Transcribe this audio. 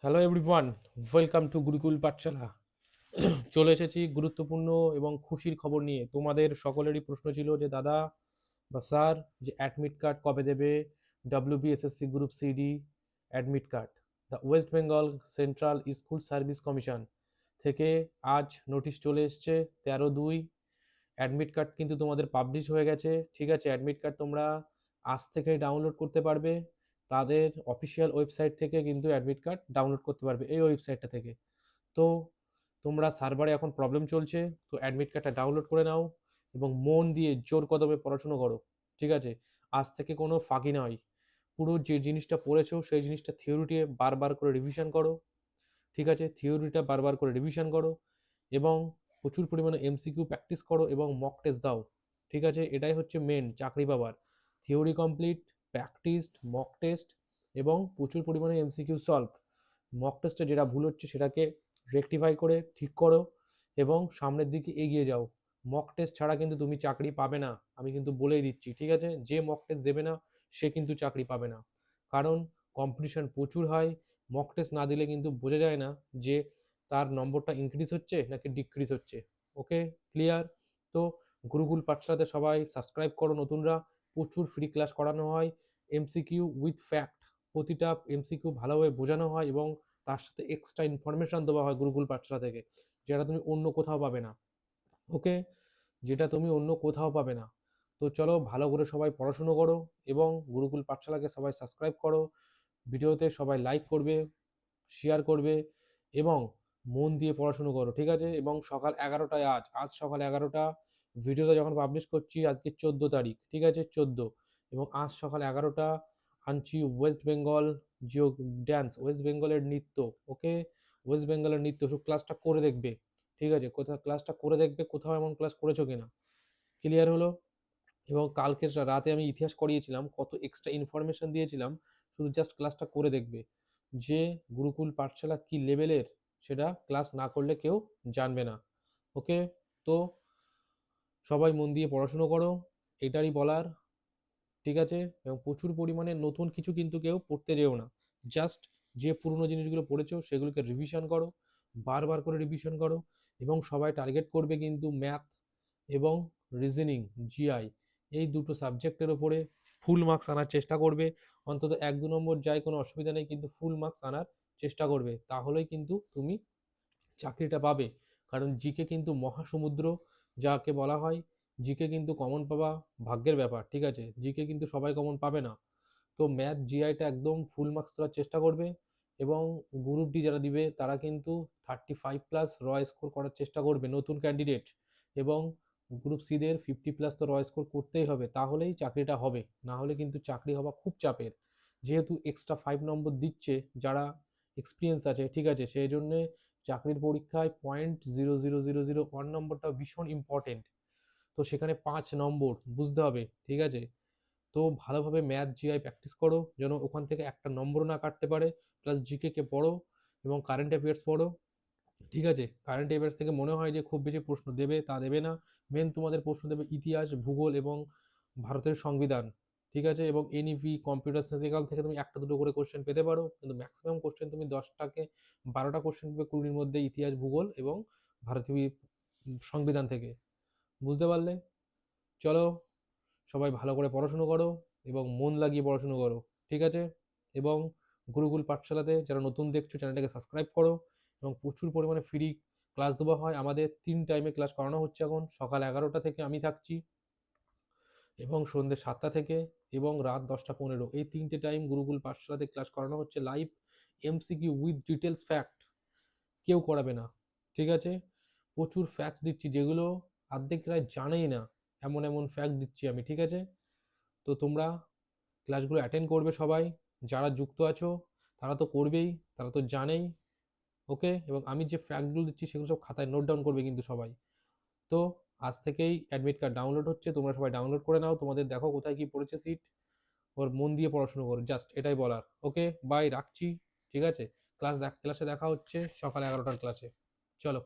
Hello everyone, welcome to Gurukul পাঠশালা। চলে এসেছি গুরুত্বপূর্ণ এবং খুশির খবর নিয়ে। তোমাদের সকলেরই প্রশ্ন ছিল যে দাদা বা স্যার, যে অ্যাডমিট কার্ড কবে দেবে? WBSSC group CD admit card. The West Bengal central school service commission থেকে আজ নোটিশ চলে এসছে 13/2। অ্যাডমিট কার্ড কিন্তু তোমাদের পাবলিশ হয়ে গেছে। ঠিক আছে, অ্যাডমিট কার্ড তোমরা আজ থেকেই ডাউনলোড করতে পারবে। তাদের অফিসিয়াল ওয়েবসাইট থেকে কিন্তু অ্যাডমিট কার্ড ডাউনলোড করতে পারবে, এই ওয়েবসাইটটা থেকে। তো তোমরা সার্ভারে এখন প্রবলেম চলছে, তো অ্যাডমিট কার্ডটা ডাউনলোড করে নাও এবং মন দিয়ে জোর কদমে পড়াশুনো করো। ঠিক আছে, আজ থেকে কোনো ফাঁকি নয়। পুরো যে জিনিসটা পড়েছো সেই জিনিসটা থিওরিটি বারবার করে রিভিশন করো। ঠিক আছে, থিওরিটা বারবার করে রিভিশন করো এবং প্রচুর পরিমাণে এমসিকিউ প্র্যাকটিস করো এবং মক টেস্ট দাও। ঠিক আছে, এটাই হচ্ছে মেন চাকরি পাবার। Theory complete, practised, mock test এবং প্রচুর পরিমাণে এমসিকিউ সলভ। মক টেস্টে যেটা ভুল হচ্ছে সেটাকে রেকটিফাই করে ঠিক করো এবং সামনের দিকে এগিয়ে যাও। মক টেস্ট ছাড়া কিন্তু তুমি চাকরি পাবে না, আমি কিন্তু বলেই দিচ্ছি। ঠিক আছে, যে মক টেস্ট দেবে না সে কিন্তু চাকরি পাবে না, কারণ কম্পিটিশন প্রচুর হয়। মক টেস্ট না দিলে কিন্তু বোঝা যায় না যে তার নম্বরটা ইনক্রিজ হচ্ছে নাকি ডিক্রিজ হচ্ছে। ওকে, ক্লিয়ার? তো গুরুকুল পাঠশালাতে সবাই সাবস্ক্রাইব করো নতুনরা। প্রচুর ফ্রি ক্লাস করানো হয়, এমসিকিউ উইথ ফ্যাক্ট। প্রতিটা এমসিকিউ ভালোভাবে বোঝানো হয় এবং তার সাথে এক্সট্রা ইনফরমেশন দেওয়া হয় গুরুকুল পাঠশালা থেকে, যেটা তুমি অন্য কোথাও পাবে না। ওকে, যেটা তুমি অন্য কোথাও পাবে না। তো চলো ভালো করে সবাই পড়াশুনো করো এবং গুরুকুল পাঠশালাকে সবাই সাবস্ক্রাইব করো। ভিডিওতে সবাই লাইক করবে, শেয়ার করবে এবং মন দিয়ে পড়াশুনো করো। ঠিক আছে, এবং সকাল 11টায় আজ সকাল 11টা ভিডিওটা যখন পাবলিশ করছি, আজকে 14 তারিখ। ঠিক আছে, 14, এবং আজ সকাল 11টা আনছি West Bengal Jio dance, West বেঙ্গলের নৃত্য। ওকে, ওয়েস্ট বেঙ্গলের নৃত্য শুধু ক্লাসটা করে দেখবে। ঠিক আছে, কোথাও ক্লাসটা করে দেখবে, কোথাও এমন ক্লাস করেছো কিনা। ক্লিয়ার হলো? এবং কালকে রাতে আমি ইতিহাস করিয়েছিলাম, কত এক্সট্রা ইনফরমেশন দিয়েছিলাম, শুধু জাস্ট ক্লাসটা করে দেখবে যে গুরুকুল পাঠশালা কি লেভেলের, সেটা ক্লাস না করলে কেউ জানবে না। ওকে, তো সবাই মন দিয়ে পড়াশুনো করো, এটারই বলার। ঠিক আছে, এবং প্রচুর পরিমাণে নতুন কিছু কিন্তু কেউ পড়তে যেও না। জাস্ট যে পুরনো জিনিসগুলো পড়েছো সেগুলোকে রিভিশন করো, বারবার করে রিভিশন করো। এবং সবাই টার্গেট করবে কিন্তু ম্যাথ এবং রিজনিং, জিআই, এই দুটো সাবজেক্টের ওপরে ফুল মার্কস আনার চেষ্টা করবে। অন্তত 1-2 নম্বর যায় কোনো অসুবিধা নেই, কিন্তু ফুল মার্কস আনার চেষ্টা করবে, তাহলেই কিন্তু তুমি চাকরিটা পাবে। কারণ জিকে কিন্তু মহাসমুদ্র যাকে বলা হয়। জিকে কিন্তু কমন পাওয়া ভাগ্যের ব্যাপার। ঠিক আছে, জিকে কিন্তু সবাই কমন পাবে না। তো ম্যাথ জিআইটা একদম ফুল মার্কস তোলার চেষ্টা করবে এবং গ্রুপ ডি যারা দিবে তারা কিন্তু 35+ র স্কোর করার চেষ্টা করবে, নতুন ক্যান্ডিডেট। এবং গ্রুপ সিদের 50+ তো র স্কোর করতেই হবে, তাহলেই চাকরিটা হবে। না হলে কিন্তু চাকরি হওয়া খুব চাপের, যেহেতু এক্সট্রা 5 নম্বর দিচ্ছে যারা এক্সপিরিয়েন্স আছে। ঠিক আছে, সেই জন্যে চাকরির পরীক্ষায় 0.00001 নম্বরটা ভীষণ ইম্পর্টেন্ট। তো সেখানে 5 নম্বর বুঝতে হবে। ঠিক আছে, তো ভালোভাবে ম্যাথ জিআই প্র্যাকটিস করো যেন ওখান থেকে একটা নম্বর না কাটতে পারে। প্লাস জিকে কে পড়ো এবং কারেন্ট অ্যাফেয়ার্স পড়ো। ঠিক আছে, কারেন্ট অ্যাফেয়ার্স থেকে মনে হয় যে খুব বেশি প্রশ্ন দেবে, তা দেবে না। মেন তোমাদের প্রশ্ন দেবে ইতিহাস, ভূগোল এবং ভারতের সংবিধান। ঠিক আছে, এবং এনইভি, কম্পিউটার সায়েন্স, এখান থেকে তুমি একটা দুটো করে কোশ্চেন পেতে পারো, কিন্তু ম্যাক্সিমাম কোশ্চেন তুমি 10টাকে 12টা কোশ্চেন পেবে 20-র মধ্যে, ইতিহাস, ভূগোল এবং ভারতীয় সংবিধান থেকে। বুঝতে পারলে? চলো সবাই ভালো করে পড়াশুনো করো এবং মন লাগিয়ে পড়াশুনো করো। ঠিক আছে, এবং গুরুকুল পাঠশালাতে যারা নতুন দেখছো চ্যানেলটাকে সাবস্ক্রাইব করো। এবং প্রচুর পরিমাণে ফ্রি ক্লাস দেওয়া হয়, আমাদের 3 টাইমে ক্লাস করানো হচ্ছে। এখন সকাল 11টা থেকে আমি থাকছি এবং সন্ধ্যে 7টা থেকে এবং রাত 10টা 15, এই 3টে টাইম গুরুকুল পাঠশালাতে ক্লাস করানো হচ্ছে live. MCQ with details fact কেউ করাবে না। ঠিক আছে, প্রচুর ফ্যাক্ট দিচ্ছি যেগুলো অর্ধেকরা জানেই না, এমন এমন ফ্যাক্ট দিচ্ছি আমি। ঠিক আছে, তো তোমরা ক্লাসগুলো অ্যাটেন্ড করবে সবাই। যারা যুক্ত আছো তারা তো করবেই, তারা তো জানেই। ওকে, এবং আমি যে ফ্যাক্টগুলো দিচ্ছি সেগুলো সব খাতায় নোট ডাউন করবে কিন্তু সবাই। তো আজ থেকেই অ্যাডমিট কার্ড ডাউনলোড হচ্ছে, তোমরা সবাই ডাউনলোড করে নাও। তোমাদের দেখো কোথায় কি পড়েছে সিট, ওর মন দিয়ে পড়াশুনো করো, জাস্ট এটাই বলার। ওকে, বাই, রাখছি। ঠিক আছে, ক্লাসে দেখা হচ্ছে সকাল 11টার ক্লাসে। চলো।